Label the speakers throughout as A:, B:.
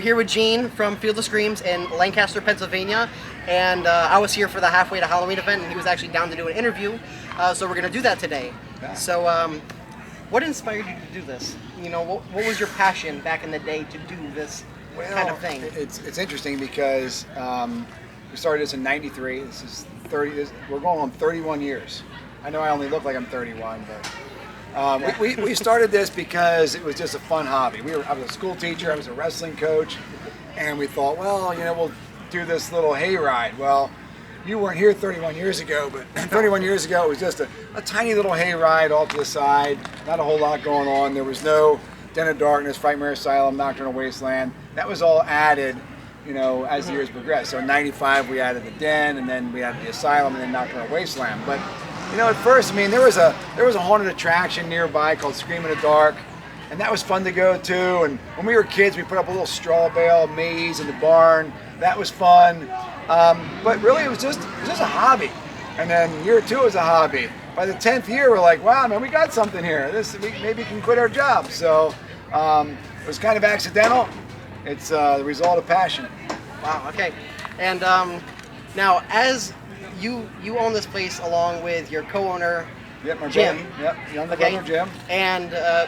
A: here with Gene from Field of Screams in Lancaster, Pennsylvania, and I was here for the Halfway to Halloween event, and he was actually down to do an interview, so we're going to do that today.
B: Yeah.
A: So what inspired you to do this? You know, what was your passion back in the day to do this kind of thing?
B: It's interesting because we started this in '93. This is 30. We're going on 31 years. I know I only look like I'm 31, but we started this because it was just a fun hobby. I was a school teacher. I was a wrestling coach, and we thought, well, you know, we'll do this little hayride. Well, you weren't here 31 years ago, but 31 years ago it was just a tiny little hayride off to the side. Not a whole lot going on. There was no Den of Darkness, Frightmare Asylum, Nocturnal Wasteland. That was all added, you know, as the years progressed. So in '95 we added the Den, and then we added the Asylum, and then Nocturnal Wasteland. But you know, at first, I mean, there was a haunted attraction nearby called Scream in the Dark, and that was fun to go to. And when we were kids, we put up a little straw bale maze in the barn. That was fun. But really, it was just a hobby. And then year 2 was a hobby. By the 10th year, we're like, wow, man, we got something here. We maybe can quit our job. So it was kind of accidental. It's the result of passion.
A: Wow. Okay. And now, as you own this place along with your co-owner,
B: my
A: Jim.
B: Buddy. Yep, younger brother Jim.
A: And I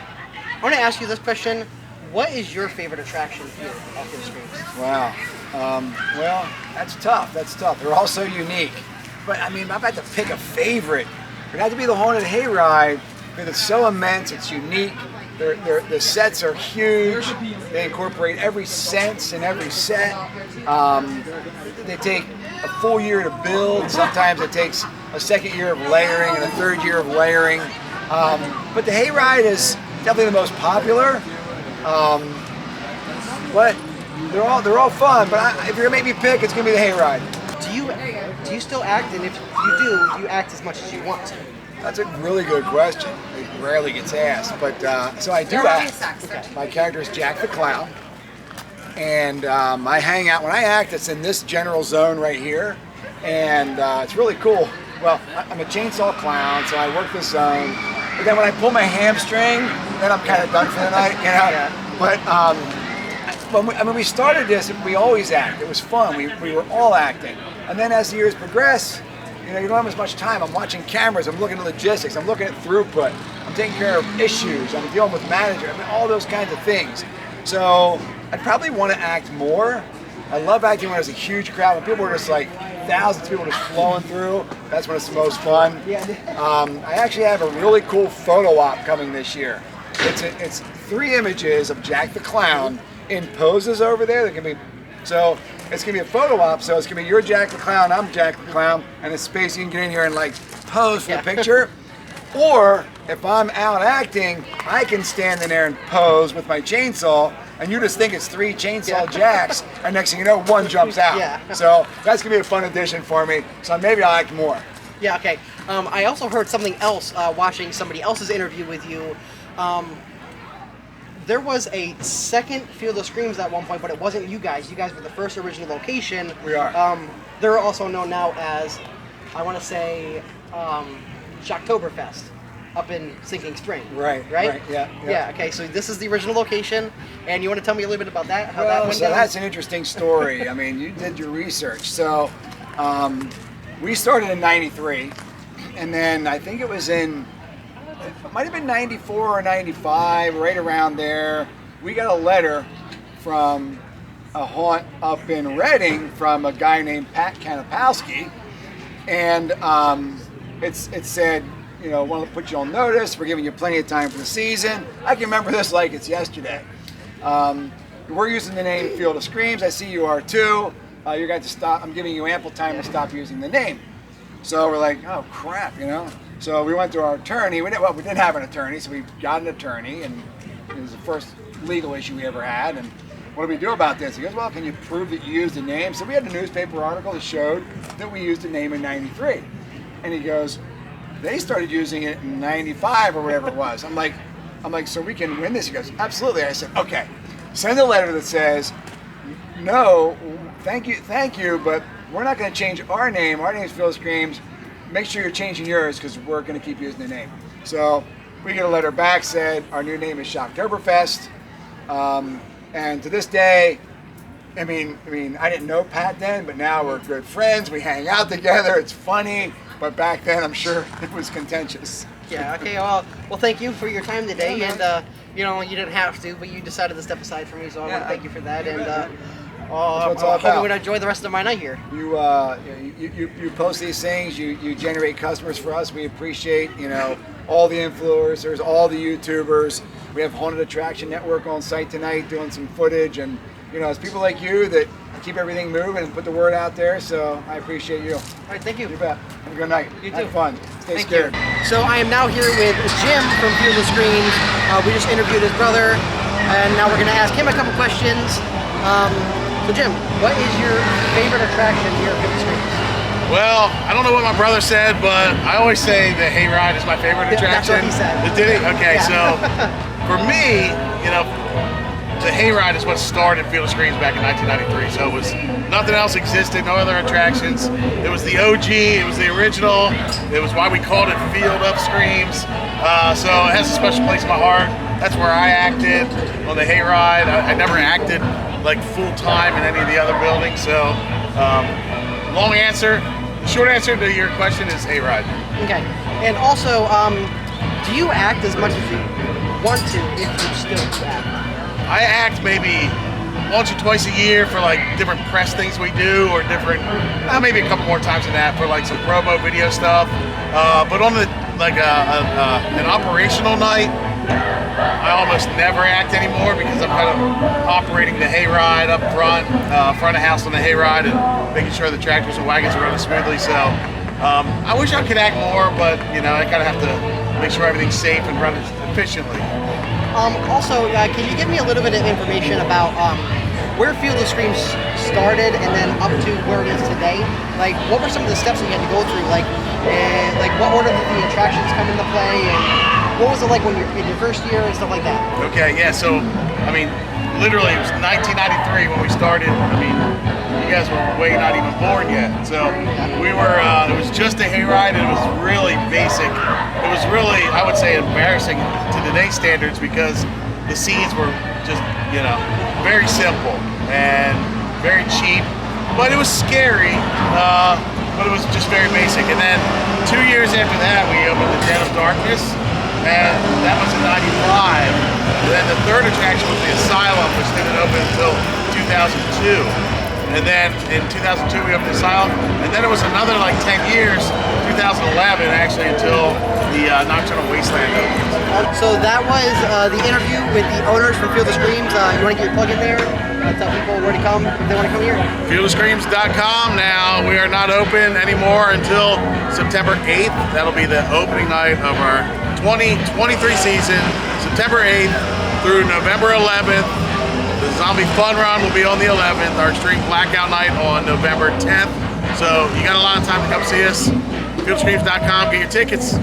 A: want to ask you this question: what is your favorite attraction here at Field of Screams?
B: Wow. Well, that's tough. They're all so unique. But I mean, if I had to pick a favorite, it had to be the Haunted Hayride because it's so immense. It's unique. The sets are huge. They incorporate every sense in every set. They take a full year to build. Sometimes it takes a second year of layering and a third year of layering. But the hayride is definitely the most popular. But they're all fun. But if you're gonna make me pick, it's gonna be the hayride.
A: Do you still act? And if you do you act as much as you want to?
B: That's a really good question. It rarely gets asked, but so I do act. My character is Jack the Clown, and I hang out. When I act, it's in this general zone right here, and it's really cool. Well, I'm a chainsaw clown, so I work this zone. But then when I pull my hamstring, then I'm kind of done for the night, you know.
A: Yeah.
B: But when we started this, we always act. It was fun. We were all acting, and then as the years progress, you know, you don't have as much time. I'm watching cameras, I'm looking at logistics, I'm looking at throughput, I'm taking care of issues, I'm dealing with manager, I mean, all those kinds of things. So I'd probably want to act more. I love acting when there's a huge crowd, when people are just like thousands of people just flowing through. That's when it's the most fun. I actually have a really cool photo op coming this year. It's 3 images of Jack the Clown in poses over there. So it's gonna be a photo op, so it's gonna be you're Jack the Clown, I'm Jack the Clown, and it's space you can get in here and like pose for the picture. Or if I'm out acting, I can stand in there and pose with my chainsaw, and you just think it's 3 chainsaw jacks, and next thing you know, one jumps out. So that's gonna be a fun addition for me. So maybe I'll act more.
A: Yeah. Okay. I also heard something else watching somebody else's interview with you. There was a second Field of Screams at one point, but it wasn't you guys. You guys were the first original location.
B: We are.
A: They're also known now as, I want to say, Shocktoberfest up in Sinking Spring.
B: Right.
A: Yeah. Okay. So this is the original location, and you want to tell me a little bit about that? How that went down?
B: That's an interesting story. I mean, you did your research. So we started in '93, and then I think it was it might have been '94 or '95, right around there. We got a letter from a haunt up in Reading from a guy named Pat Kanapowski, and it said, you know, want to put you on notice. We're giving you plenty of time for the season. I can remember this like it's yesterday. We're using the name Field of Screams. I see you are too. You're going to stop. I'm giving you ample time to stop using the name. So we're like, oh crap, you know. So we went to our attorney. We didn't have an attorney, so we got an attorney, and it was the first legal issue we ever had. And what do we do about this? He goes, well, can you prove that you used the name? So we had a newspaper article that showed that we used the name in '93. And he goes, they started using it in '95 or whatever it was. I'm like, so we can win this? He goes, absolutely. I said, okay, send a letter that says, no, thank you, but we're not going to change our name. Our name is Field of Screams. Make sure you're changing yours because we're going to keep using the name. So we get a letter back, said our new name is Shocktoberfest. And to this day, I mean, I didn't know Pat then, but now we're good friends. We hang out together. It's funny, but back then I'm sure it was contentious.
A: Yeah. Okay. Well, thank you for your time today,
B: Yeah,
A: and you know, you didn't have to, but you decided to step aside for me, so I want to thank you for that. And
B: That's what
A: I
B: it's all
A: hope
B: about.
A: you would enjoy the rest of my night here.
B: You post these things. You generate customers for us. We appreciate all the influencers, all the YouTubers. We have Haunted Attraction Network on site tonight doing some footage, and it's people like you that keep everything moving and put the word out there. So I appreciate you.
A: All right. Thank you.
B: You bet. Have a good night.
A: You too.
B: Have fun. Stay
A: Thank
B: scared.
A: you. So I am now here with Jim from Field of Screams. We just interviewed his brother, and now we're going to ask him a couple questions. So Jim, what is your favorite attraction here at Field of Screams?
C: Well, I don't know what my brother said, but I always say the hayride is my favorite attraction.
A: That's what he said.
C: Did he? Okay,
A: Yeah.
C: so for me, the hayride is what started Field of Screams back in 1993. So it was nothing else existed, no other attractions. It was the OG, it was the original. It was why we called it Field of Screams. So it has a special place in my heart. That's where I acted on the hayride. I never acted like full time in any of the other buildings. So long answer. The short answer to your question is hayride.
A: Okay. And also, do you act as much as you want to if you still act?
C: I act maybe once or twice a year for like different press things we do, or different, maybe a couple more times than that for like some promo video stuff. But on the an operational night, I almost never act anymore because I'm kind of operating the hayride up front, front of house on the hayride, and making sure the tractors and wagons are running smoothly. So I wish I could act more, but I kind of have to make sure everything's safe and runs efficiently.
A: Also, can you give me a little bit of information about where Field of Screams started and then up to where it is today? Like, what were some of the steps that you had to go through? Like what order did the attractions come into play, and what was it like when you're in your first year and stuff like that?
C: Okay, yeah. So, literally, it was 1993 when we started. You guys were way not even born yet. So we were. It was just a hayride, and it was really basic. It was really, I would say, embarrassing to today's standards because the scenes were just, very simple and very cheap. But it was scary. But it was just very basic. And then 2 years after that, we opened the Den of Darkness, and that was in '95. And then the third attraction was the Asylum, which didn't open until 2002. And then in 2002 we opened the Asylum, and then it was another like 10 years, 2011 actually, until the Nocturnal Wasteland opened.
A: So that was the interview with the owners from Field of Screams. You want to get your plug in there? Tell people where to come if they want to come here.
C: FieldofScreams.com. Now we are not open anymore until September 8th. That'll be the opening night of our 2023 season, September 8th through November 11th. The Zombie Fun Run will be on the 11th. Our Extreme Blackout Night on November 10th. So you got a lot of time to come see us. FieldofScreams.com. Get your tickets.